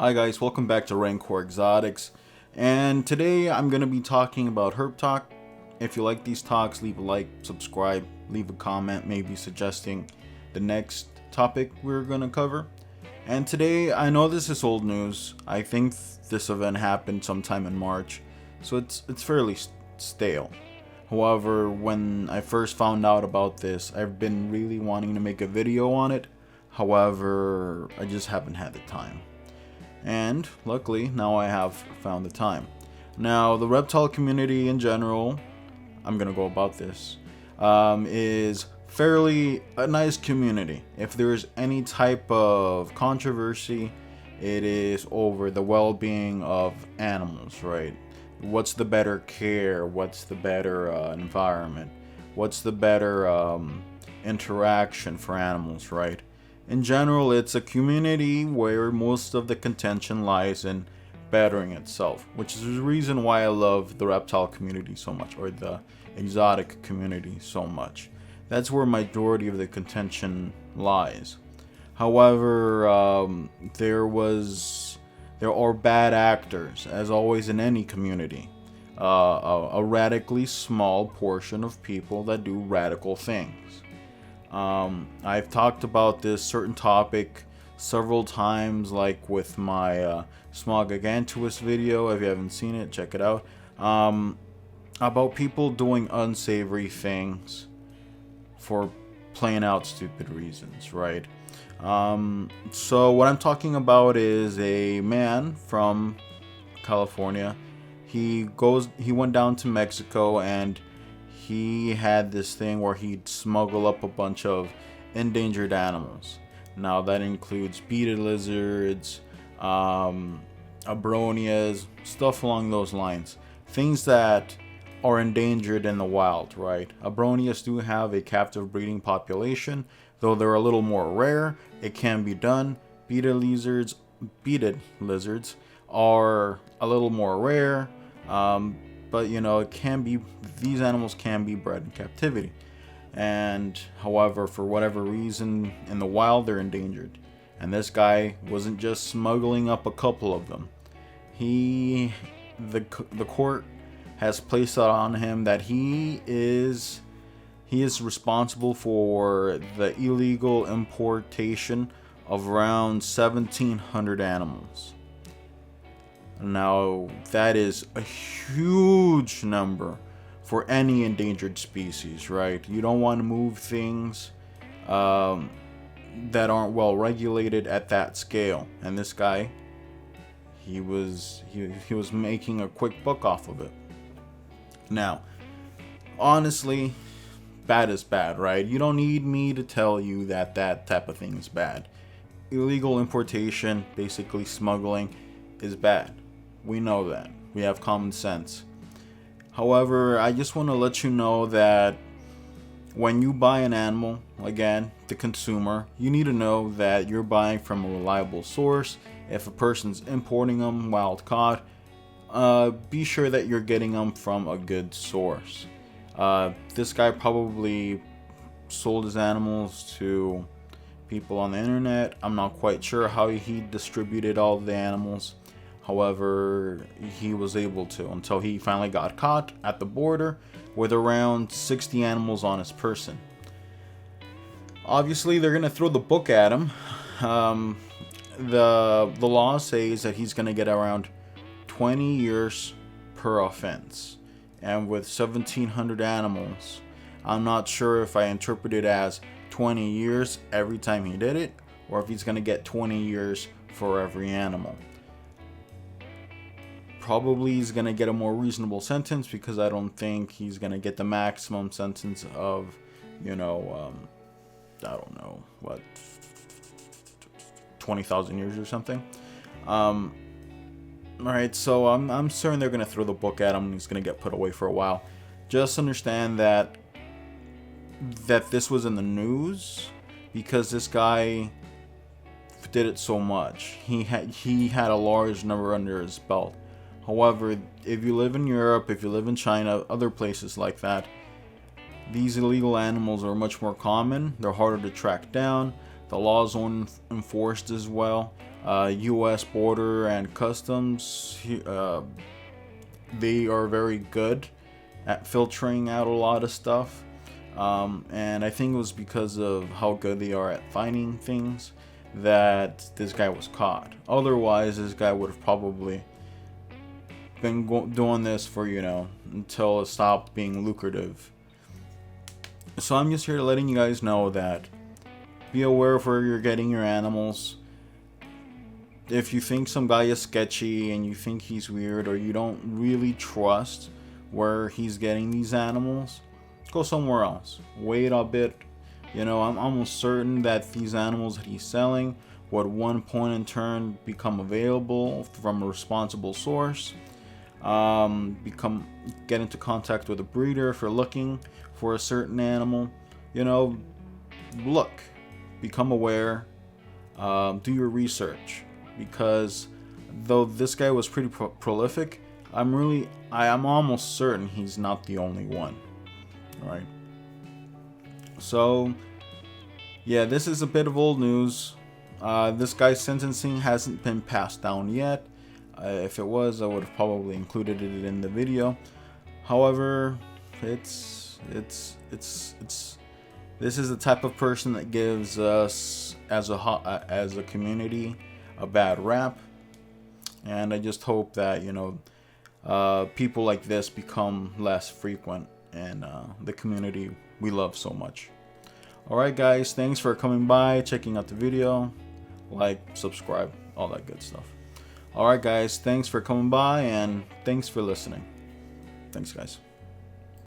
Hi guys, welcome back to Rancor Exotics, and today I'm going to be talking about herb talk. If you like these talks, leave a like, subscribe, leave a comment, maybe suggesting the next topic we're going to cover. And today, I know this is old news. I think this event happened sometime in March, so it's fairly stale. However, when I first found out about this, I've been really wanting to make a video on it. However, I just haven't had the time. And luckily, now I have found the time. Now, the reptile community in general, I'm gonna go about this, is fairly a nice community. If there's any type of controversy, it is over the well-being of animals, right? What's the better care? What's the better environment? What's the better interaction for animals, right? In general, it's a community where most of the contention lies in bettering itself, which is the reason why I love the reptile community so much, or the exotic community so much. That's where majority of the contention lies. However, there are bad actors, as always in any community. A radically small portion of people that do radical things. I've talked about this certain topic several times, like with my Smuggling video. If you haven't seen it, check it out. About people doing unsavory things for plain out stupid reasons, right? So what I'm talking about is a man from California. He went down to Mexico, and he had this thing where he'd smuggle up a bunch of endangered animals. Now that includes bearded lizards, abronias, stuff along those lines. Things that are endangered in the wild, right? Abronias do have a captive breeding population, though they're a little more rare. It can be done. Bearded lizards are a little more rare. But it can be, these animals can be bred in captivity. And however, for whatever reason, in the wild, they're endangered. And this guy wasn't just smuggling up a couple of them. The court has placed it on him that he is responsible for the illegal importation of around 1,700 animals. Now, that is a huge number for any endangered species, right? You don't want to move things that aren't well regulated at that scale. And this guy, he was making a quick buck off of it. Now, honestly, bad is bad, right? You don't need me to tell you that type of thing is bad. Illegal importation, basically smuggling, is bad. We know that. We have common sense. However, I just want to let you know that when you buy an animal, again, the consumer, you need to know that you're buying from a reliable source. If a person's importing them wild caught, be sure that you're getting them from a good source. This guy probably sold his animals to people on the internet. I'm not quite sure how he distributed all the animals. However, he was able to, until he finally got caught at the border with around 60 animals on his person. Obviously, they're going to throw the book at him. The law says that he's going to get around 20 years per offense. And with 1,700 animals, I'm not sure if I interpret it as 20 years every time he did it, or if he's going to get 20 years for every animal. Probably he's going to get a more reasonable sentence, because I don't think he's going to get the maximum sentence of, I don't know, what, 20,000 years or something. Alright, so I'm certain they're going to throw the book at him and he's going to get put away for a while. Just understand that this was in the news because this guy did it so much. He had a large number under his belt. However, if you live in Europe, if you live in China, other places like that, these illegal animals are much more common. They're harder to track down. The laws aren't enforced as well. U.S. Border and Customs, they are very good at filtering out a lot of stuff. And I think it was because of how good they are at finding things that this guy was caught. Otherwise, this guy would have probably been doing this for, until it stopped being lucrative. So I'm just here letting you guys know that be aware of where you're getting your animals. If you think some guy is sketchy and you think he's weird, or you don't really trust where he's getting these animals, go somewhere else. Wait a bit. I'm almost certain that these animals that he's selling would at one point in turn become available from a responsible source. Get into contact with a breeder if you're looking for a certain animal. Look, become aware, do your research, because though this guy was pretty prolific, I'm almost certain he's not the only one. All right. So, yeah, this is a bit of old news. This guy's sentencing hasn't been passed down yet. If it was, I would have probably included it in the video. However, this is the type of person that gives us as a community a bad rap, and I just hope that people like this become less frequent in the community we love so much. Alright guys, thanks for coming by, checking out the video, like, subscribe, all that good stuff. Alright guys, thanks for coming by, and thanks for listening. Thanks guys.